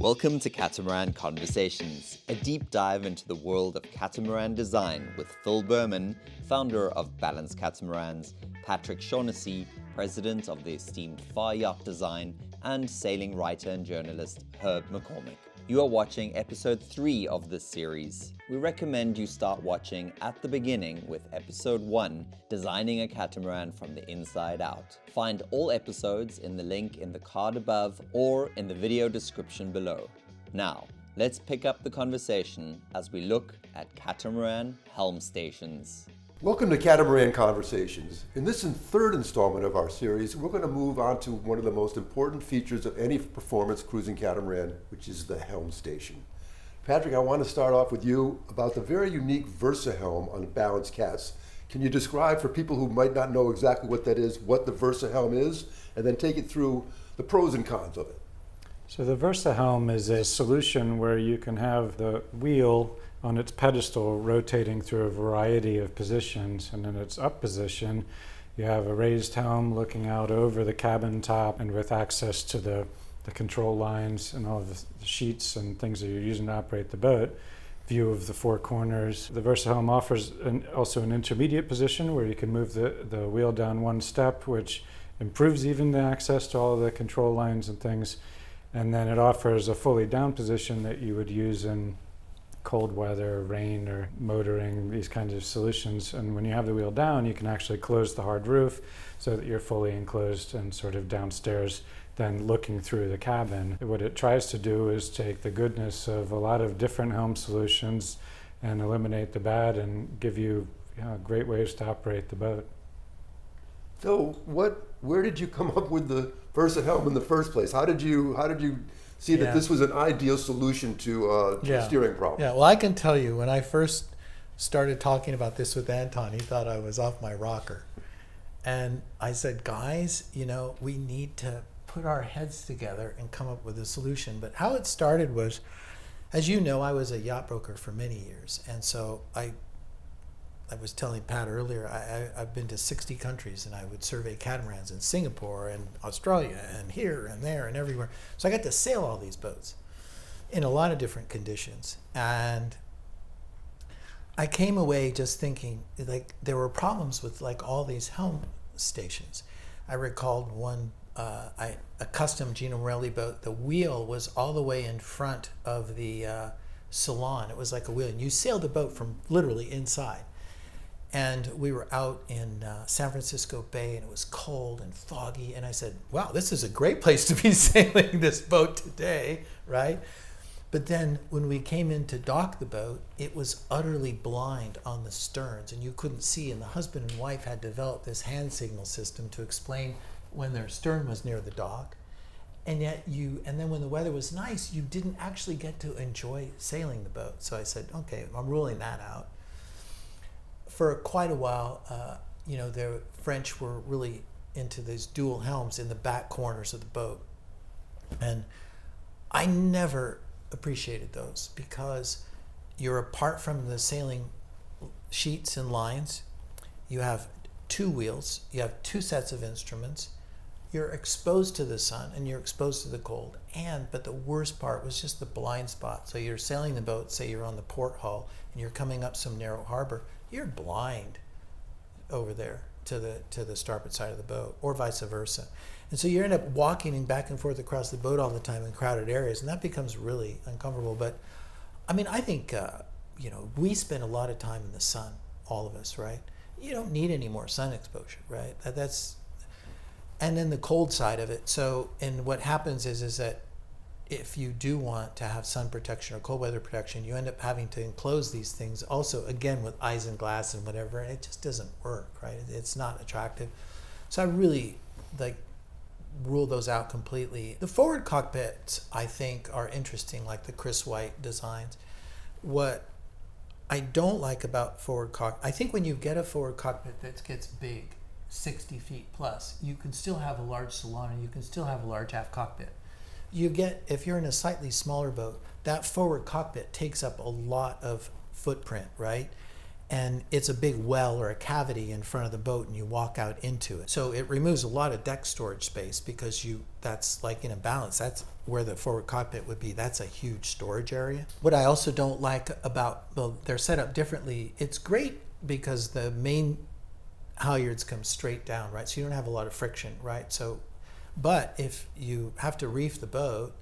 Welcome to Catamaran Conversations, a deep dive into the world of catamaran design with Phil Berman, founder of Balance Catamarans, Patrick Shaughnessy, president of the esteemed Far Yacht Design, and sailing writer and journalist Herb McCormick. You are watching episode 3 of this series. We recommend you start watching at the beginning with episode 1, Designing a Catamaran from the Inside Out. Find all episodes in the link in the card above or in the video description below. Now, let's pick up the conversation as we look at catamaran helm stations. Welcome to Catamaran Conversations. In this third installment of our series, we're going to move on to one of the most important features of any performance cruising catamaran, which is the helm station. Patrick, I want to start off with you about the very unique VersaHelm on Balance Cats. Can you describe for people who might not know exactly what that is, what the VersaHelm is, and then take it through the pros and cons of it? So the VersaHelm is a solution where you can have the wheel on its pedestal rotating through a variety of positions, and in its up position you have a raised helm looking out over the cabin top and with access to the control lines and all of the sheets and things that you're using to operate the boat, view of the four corners. The VersaHelm offers also an intermediate position where you can move the wheel down one step, which improves even the access to all of the control lines and things. And then it offers a fully down position that you would use in cold weather, rain, or motoring, these kinds of solutions. And when you have the wheel down, you can actually close the hard roof so that you're fully enclosed and sort of downstairs, then looking through the cabin. What it tries to do is take the goodness of a lot of different helm solutions and eliminate the bad and give you great ways to operate the boat. So where did you come up with the VersaHelm in the first place? How did you see that this was an ideal solution to a steering problem? Yeah, well, I can tell you, when I first started talking about this with Anton, he thought I was off my rocker. And I said, guys, we need to put our heads together and come up with a solution. But how it started was, as you know, I was a yacht broker for many years. And so I was telling Pat earlier, I've been to 60 countries, and I would survey catamarans in Singapore and Australia and here and there and everywhere. So I got to sail all these boats in a lot of different conditions. And I came away just thinking, there were problems with all these helm stations. I recalled one, a custom Gino Morelli boat. The wheel was all the way in front of the salon. It was like a wheel, and you sailed the boat from literally inside. And we were out in San Francisco Bay, and it was cold and foggy. And I said, wow, this is a great place to be sailing this boat today, right? But then when we came in to dock the boat, it was utterly blind on the sterns, and you couldn't see. And the husband and wife had developed this hand signal system to explain when their stern was near the dock. And then when the weather was nice, you didn't actually get to enjoy sailing the boat. So I said, okay, I'm ruling that out. For quite a while, the French were really into these dual helms in the back corners of the boat. And I never appreciated those because you're apart from the sailing sheets and lines. You have two wheels, you have two sets of instruments, you're exposed to the sun and you're exposed to the cold. But the worst part was just the blind spot. So you're sailing the boat, say you're on the port hull and you're coming up some narrow harbor, you're blind over there to the starboard side of the boat, or vice versa. And so you end up walking back and forth across the boat all the time in crowded areas, and that becomes really uncomfortable. But I think we spend a lot of time in the sun, all of us, right? You don't need any more sun exposure, right? And then the cold side of it. So, and what happens is that if you do want to have sun protection or cold weather protection, you end up having to enclose these things also, again, with eyes and glass and whatever, and it just doesn't work, right? It's not attractive. So I really rule those out completely. The forward cockpits, I think, are interesting, like the Chris White designs. What I don't like about forward cockpit, I think when you get a forward cockpit that gets big, 60 feet plus, you can still have a large salon and you can still have a large aft cockpit. If you're in a slightly smaller boat, that forward cockpit takes up a lot of footprint, right? And it's a big well or a cavity in front of the boat, and you walk out into it. So it removes a lot of deck storage space because that's like in a balance, that's where the forward cockpit would be, that's a huge storage area. What I also don't like about, well, they're set up differently. It's great because the main halyards come straight down, right? So you don't have a lot of friction, right? So, but if you have to reef the boat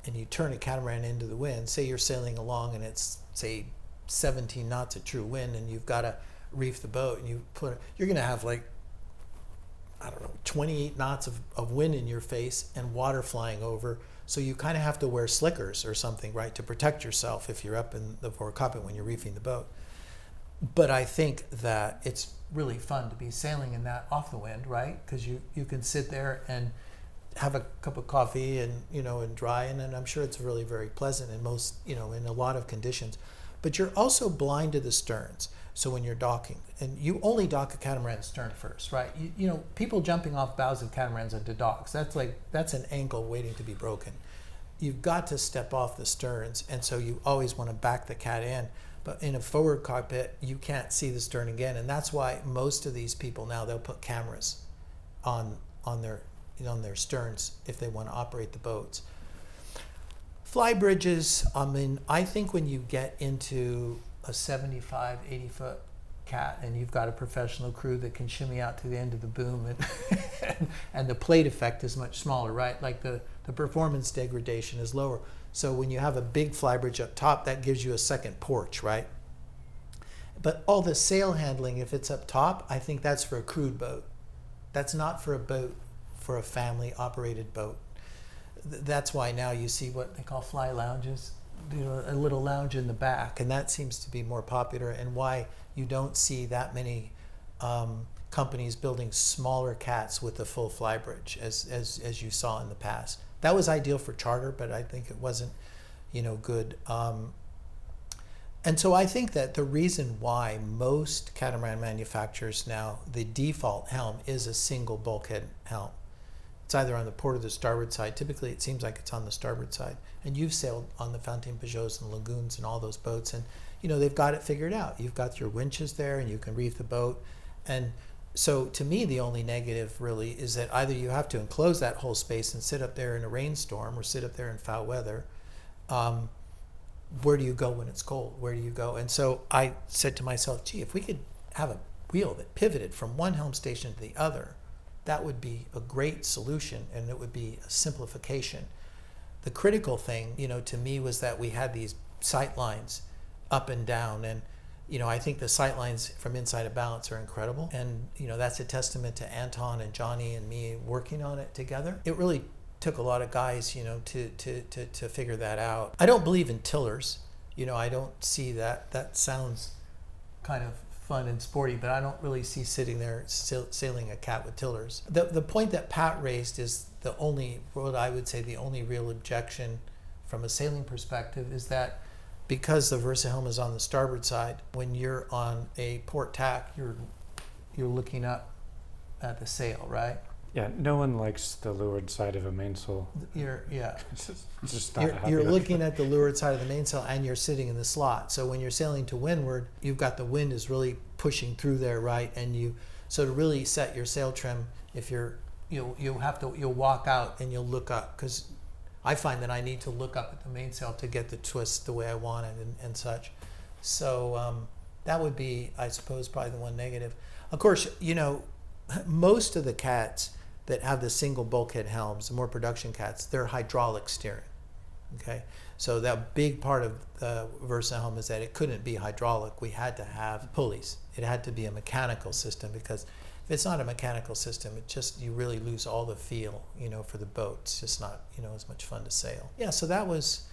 and you turn a catamaran into the wind, say you're sailing along and it's, say, 17 knots of true wind, and you've got to reef the boat, and you're going to have like, I don't know, 28 knots of wind in your face and water flying over. So you kind of have to wear slickers or something, right, to protect yourself if you're up in the forward cockpit when you're reefing the boat. But I think that it's really fun to be sailing in that off the wind, right? Because you can sit there and have a cup of coffee and, and dry, and I'm sure it's really very pleasant in most, in a lot of conditions. But you're also blind to the sterns. So when you're docking, and you only dock a catamaran stern first, right? People jumping off bows of catamarans into docks, that's an ankle waiting to be broken. You've got to step off the sterns, and so you always want to back the cat in. But in a forward cockpit, you can't see the stern again, and that's why most of these people now, they'll put cameras on their sterns if they want to operate the boats. Flybridges, I think when you get into a 75, 80 foot cat and you've got a professional crew that can shimmy out to the end of the boom and the plate effect is much smaller, right? Like the performance degradation is lower. So when you have a big flybridge up top, that gives you a second porch, right? But all the sail handling, if it's up top, I think that's for a crewed boat. That's not for a boat, for a family operated boat. That's why now you see what they call fly lounges, a little lounge in the back, and that seems to be more popular, and why you don't see that many companies building smaller cats with a full flybridge as you saw in the past. That was ideal for charter, but I think it wasn't good. And so I think that the reason why most catamaran manufacturers now, the default helm is a single bulkhead helm. It's either on the port or the starboard side. Typically, it seems like it's on the starboard side. And you've sailed on the Fontaine Pajots and Lagoons and all those boats, and they've got it figured out. You've got your winches there, and you can reef the boat. And so, to me, the only negative really is that either you have to enclose that whole space and sit up there in a rainstorm, or sit up there in foul weather. Where do you go when it's cold? Where do you go? And so I said to myself, gee, if we could have a wheel that pivoted from one helm station to the other, that would be a great solution, and it would be a simplification. The critical thing, to me, was that we had these sight lines up and down, and I think the sight lines from inside of Balance are incredible, and that's a testament to Anton and Johnny and me working on it together. It really took a lot of guys, to figure that out. I don't believe in tillers. I don't see that. That sounds kind of fun and sporty, but I don't really see sitting there sailing a cat with tillers. The point that Pat raised is what I would say the only real objection from a sailing perspective is that because the VersaHelm is on the starboard side, when you're on a port tack, you're looking up at the sail, right? Yeah, no one likes the leeward side of a mainsail. You're You're looking at the leeward side of the mainsail, and you're sitting in the slot. So when you're sailing to windward, you've got the wind is really pushing through there, right? And so to really set your sail trim, if you'll walk out and you'll look up, because I find that I need to look up at the mainsail to get the twist the way I want it and such. So that would be, I suppose, probably the one negative. Of course, most of the cats that have the single bulkhead helms, the more production cats, they're hydraulic steering. Okay, so that big part of the VersaHelm is that it couldn't be hydraulic. We had to have pulleys. It had to be a mechanical system, because if it's not a mechanical system, you really lose all the feel, for the boat. It's just not, as much fun to sail. Yeah, so that was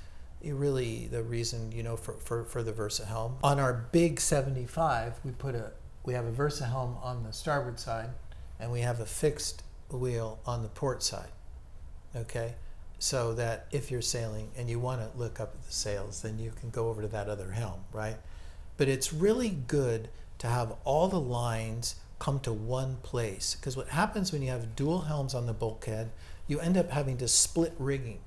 really the reason, for the VersaHelm. On our big 75, we have a VersaHelm on the starboard side, and we have a fixed wheel on the port side. Okay, so that if you're sailing and you want to look up at the sails, then you can go over to that other helm, right? But it's really good to have all the lines come to one place, because what happens when you have dual helms on the bulkhead, you end up having to split rigging,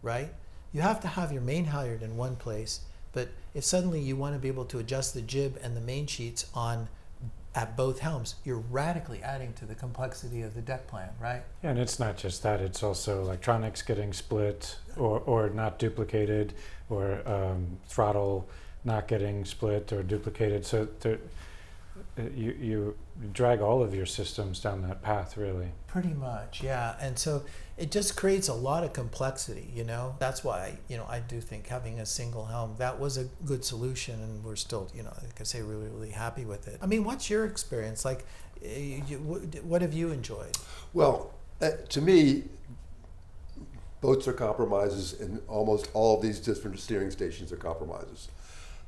right? You have to have your main halyard in one place, but if suddenly you want to be able to adjust the jib and the main sheets on at both helms, you're radically adding to the complexity of the deck plan, right? Yeah, and it's not just that, it's also electronics getting split or not duplicated, or throttle not getting split or duplicated. So you drag all of your systems down that path, really. Pretty much, yeah. And so it just creates a lot of complexity, you know. That's why, you know, I do think having a single helm, that was a good solution, and we're still, you know, like I say, really, really happy with it. I mean, what's your experience? Like, what have you enjoyed? Well, to me, boats are compromises, and almost all of these different steering stations are compromises.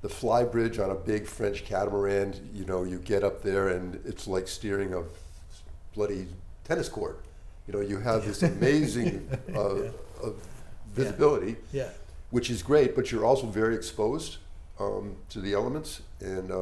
The Flybridge on a big French catamaran, you know, you get up there and it's like steering a bloody tennis court. You know, you have this amazing visibility, Yeah. which is great, but you're also very exposed to the elements. And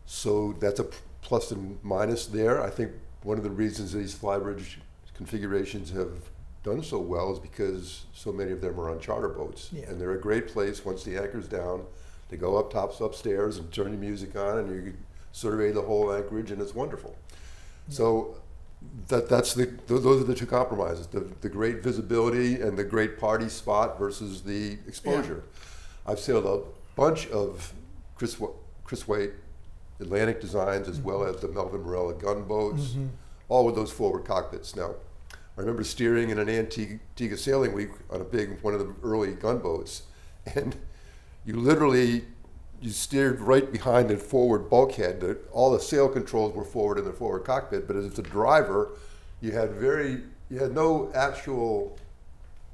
so that's a plus and minus there. I think one of the reasons these Flybridge configurations have done so well is because so many of them are on charter boats. Yeah. And they're a great place once the anchor's down. They go up upstairs and turn your music on, and you survey the whole anchorage, and it's wonderful. Yeah. So those are the two compromises: the great visibility and the great party spot versus the exposure. Yeah. I've sailed a bunch of Chris Waite Atlantic designs, as well as the Melvin Morella gunboats, all with those forward cockpits. Now, I remember steering in an Antigua Sailing Week on one of the early gunboats, and you steered right behind the forward bulkhead. All the sail controls were forward in the forward cockpit, but as a driver, you had no actual,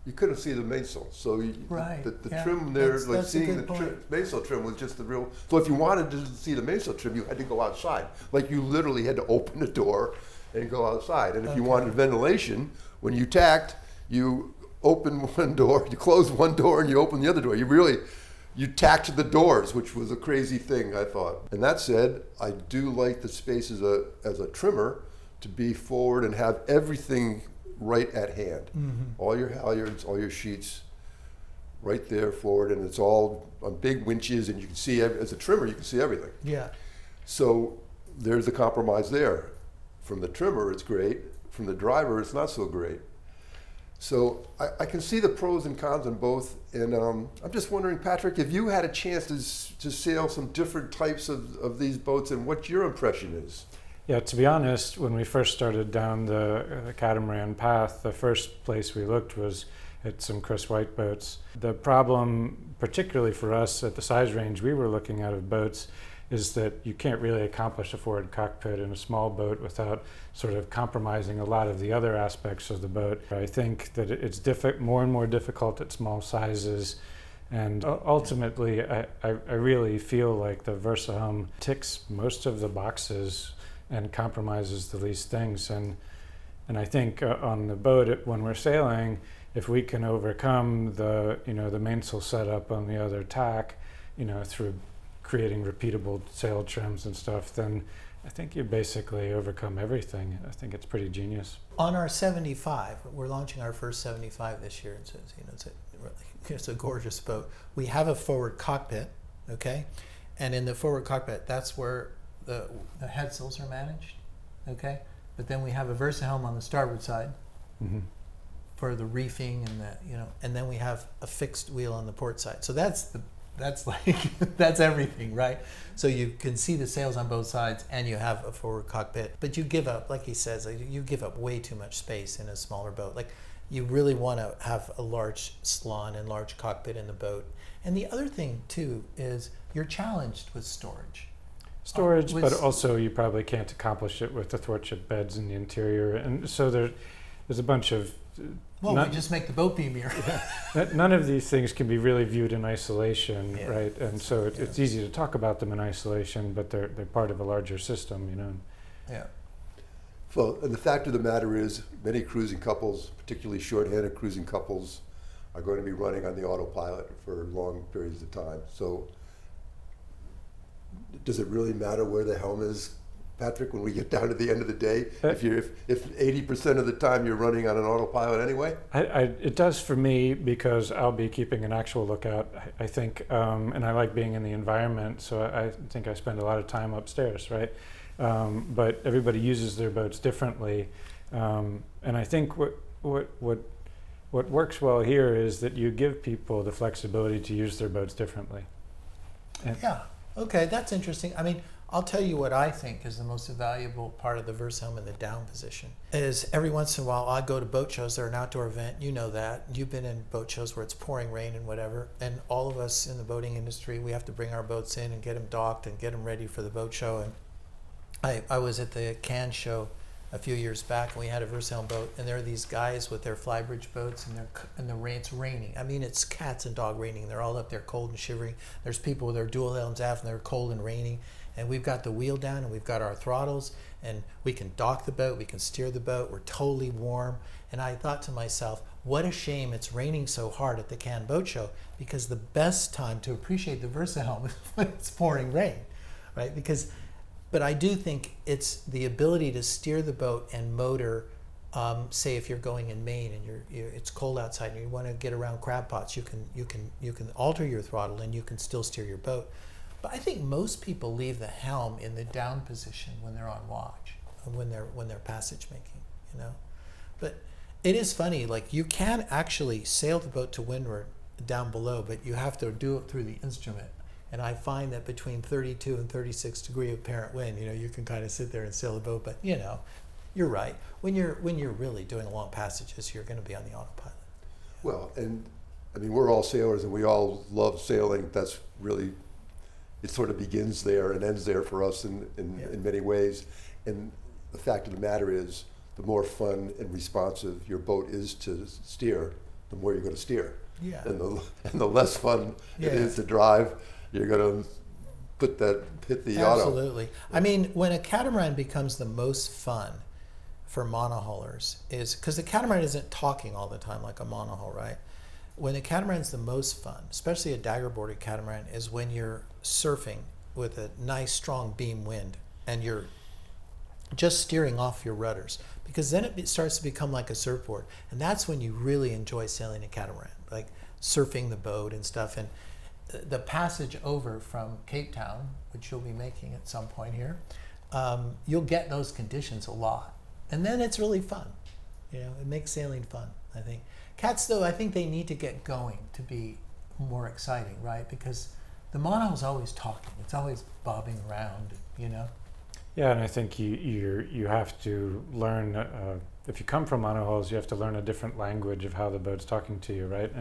you couldn't see the mainsail. So the trim there, that's seeing the mainsail trim was just the real, so if you wanted to see the mainsail trim, you had to go outside. Like, you literally had to open the door and go outside. And if you wanted ventilation, when you tacked, you open one door, you close one door, and you open the other door. You tacked the doors, which was a crazy thing, I thought. And that said, I do like the space as a trimmer to be forward and have everything right at hand. All your halyards, all your sheets, right there forward, and it's all on big winches, and you can see, as a trimmer, you can see everything. Yeah. So there's a compromise there. From the trimmer, it's great. From the driver, it's not so great. So I can see the pros and cons on both. And I'm just wondering, Patrick, if you had a chance to sail some different types of these boats, and what your impression is. Yeah, to be honest, when we first started down the catamaran path, the first place we looked was at some Chris Waite boats. The problem, particularly for us at the size range we were looking at of boats, is that you can't really accomplish a forward cockpit in a small boat without sort of compromising a lot of the other aspects of the boat. I think that it's more and more difficult at small sizes, and ultimately I really feel like the VersaHelm ticks most of the boxes and compromises the least things. And I think on the boat, when we're sailing, if we can overcome the mainsail setup on the other tack, through creating repeatable sail trims and stuff, then I think you basically overcome everything. I think it's pretty genius. On our 75, we're launching our first 75 this year. It's a gorgeous boat. We have a forward cockpit, okay? And in the forward cockpit, that's where the head sails are managed, okay? But then we have a VersaHelm on the starboard side for the reefing and and then we have a fixed wheel on the port side. So that's everything, right? So you can see the sails on both sides, and you have a forward cockpit, but you give up, like he says, you give up way too much space in a smaller boat. Like, you really want to have a large salon and large cockpit in the boat. And the other thing too is you're challenged with storage, but also you probably can't accomplish it with the thwartship beds in the interior, and so there's a bunch of we just make the boat beamier. None of these things can be really viewed in isolation, right? And so it's easy to talk about them in isolation, but they're part of a larger system, Yeah. Well, and the fact of the matter is, many cruising couples, particularly short-handed cruising couples, are going to be running on the autopilot for long periods of time. So does it really matter where the helm is Patrick, when we get down to the end of the day, if 80% of the time you're running on an autopilot anyway? It does for me, because I'll be keeping an actual lookout, I think, and I like being in the environment, so I think I spend a lot of time upstairs, right? But everybody uses their boats differently, and I think what works well here is that you give people the flexibility to use their boats differently. Yeah, okay, that's interesting. I mean, I'll tell you what I think is the most valuable part of the VersaHelm in the down position is every once in a while I go to boat shows. They're an outdoor event. You know that. You've been in boat shows where it's pouring rain and whatever. And all of us in the boating industry, we have to bring our boats in and get them docked and get them ready for the boat show. And I was at the Cannes show a few years back, and we had a VersaHelm boat, and there are these guys with their Flybridge boats, and it's raining. I mean, it's cats and dog raining. They're all up there cold and shivering. There's people with their dual helms aft, and they're cold and raining. And we've got the wheel down, and we've got our throttles, and we can dock the boat, we can steer the boat, we're totally warm. And I thought to myself, what a shame it's raining so hard at the Cannes Boat Show, because the best time to appreciate the VersaHelm is when it's pouring rain, right? But I do think it's the ability to steer the boat and motor. Say if you're going in Maine and it's cold outside and you want to get around crab pots, you can alter your throttle and you can still steer your boat. But I think most people leave the helm in the down position when they're on watch, when they're passage making, you know. But it is funny, like you can actually sail the boat to windward down below, but you have to do it through the instrument. And I find that between 32 and 36 degree apparent wind, you know, you can kind of sit there and sail the boat. But you know, you're right. When you're really doing long passages, you're going to be on the autopilot. Well, and I mean, we're all sailors and we all love sailing. That's really, it sort of begins there and ends there for us in many ways. And the fact of the matter is, the more fun and responsive your boat is to steer, the more you're going to steer. Yeah. And the less fun it is to drive, you're going to hit the auto. Absolutely. I mean, when a catamaran becomes the most fun for monohullers is because the catamaran isn't talking all the time like a monohull, right? When a catamaran's the most fun, especially a dagger-boarded catamaran, is when you're surfing with a nice strong beam wind and you're just steering off your rudders, because then it starts to become like a surfboard, and that's when you really enjoy sailing a catamaran, like surfing the boat and stuff. And the passage over from Cape Town, which you'll be making at some point here, you'll get those conditions a lot, and then it's really fun. You know, it makes sailing fun. I think cats, though, I think they need to get going to be more exciting, right? Because the monohull's always talking; it's always bobbing around, you know. Yeah, and I think you have to learn, if you come from monohulls, you have to learn a different language of how the boat's talking to you, right?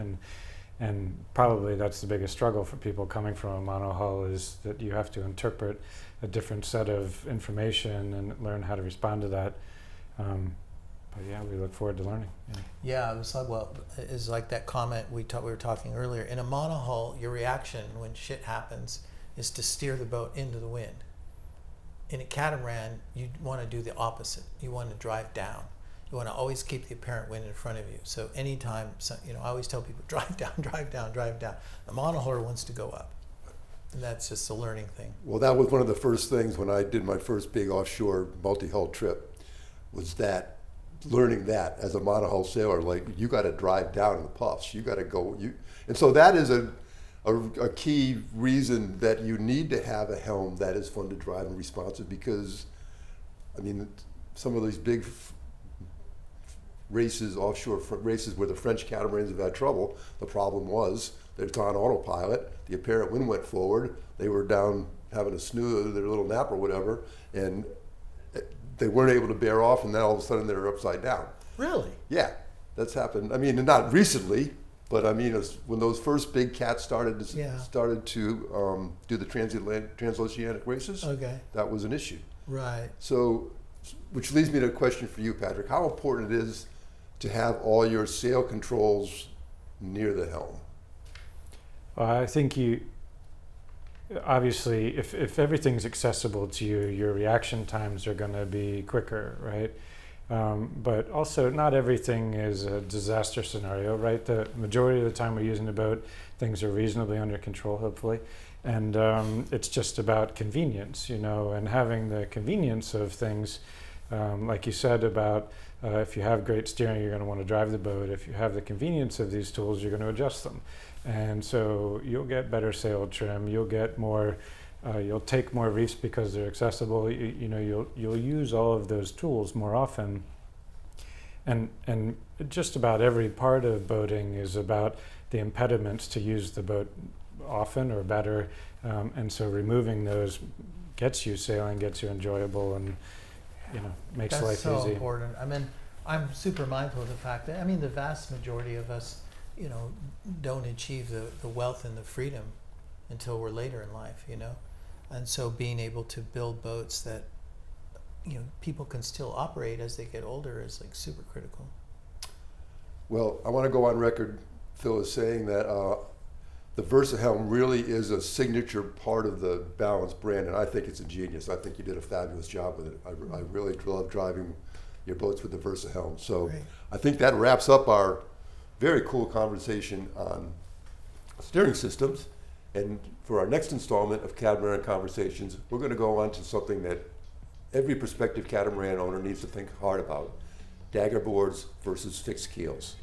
And probably that's the biggest struggle for people coming from a monohull, is that you have to interpret a different set of information and learn how to respond to that. But yeah, we look forward to learning. Yeah, it was like, well, it's like that comment we were talking earlier. In a monohull, your reaction when shit happens is to steer the boat into the wind. In a catamaran, you want to do the opposite. You want to drive down. You want to always keep the apparent wind in front of you. So anytime, you know, I always tell people, drive down, drive down, drive down. The monohuller wants to go up. And that's just a learning thing. Well, that was one of the first things when I did my first big offshore multi-hull trip, was that learning that as a monohull sailor, like you got to drive down in the puffs. You got to go. And so that is a key reason that you need to have a helm that is fun to drive and responsive, because, I mean, some of these big races, offshore races where the French catamarans have had trouble, the problem was that it's on autopilot, the apparent wind went forward, they were down having a snooze, their little nap or whatever, and they weren't able to bear off, and then all of a sudden they're upside down. Really? Yeah, that's happened. I mean, not recently, but I mean, when those first big cats started to do the transoceanic races, okay, that was an issue. Right. So, which leads me to a question for you, Patrick. How important it is to have all your sail controls near the helm? I think obviously, if everything's accessible to you, your reaction times are going to be quicker, right? But also, not everything is a disaster scenario, right? The majority of the time we're using the boat, things are reasonably under control, hopefully. And it's just about convenience, and having the convenience of things, like you said about if you have great steering, you're going to want to drive the boat. If you have the convenience of these tools, you're going to adjust them. And so you'll get better sail trim, you'll get more, you'll take more reefs because they're accessible. You'll use all of those tools more often. And just about every part of boating is about the impediments to use the boat often or better. And so removing those gets you sailing, gets you enjoyable, and makes That's life so easy. important. I mean, I'm super mindful of the fact that, the vast majority of us, don't achieve the wealth and the freedom until we're later in life, And so being able to build boats that, people can still operate as they get older is like super critical. Well, I want to go on record, Phil, as saying that the VersaHelm really is a signature part of the Balance brand, and I think it's ingenious. I think you did a fabulous job with it. I really love driving your boats with the VersaHelm. So Great. I think that wraps up our very cool conversation on steering systems. And for our next installment of Catamaran Conversations, we're going to go on to something that every prospective catamaran owner needs to think hard about: dagger boards versus fixed keels.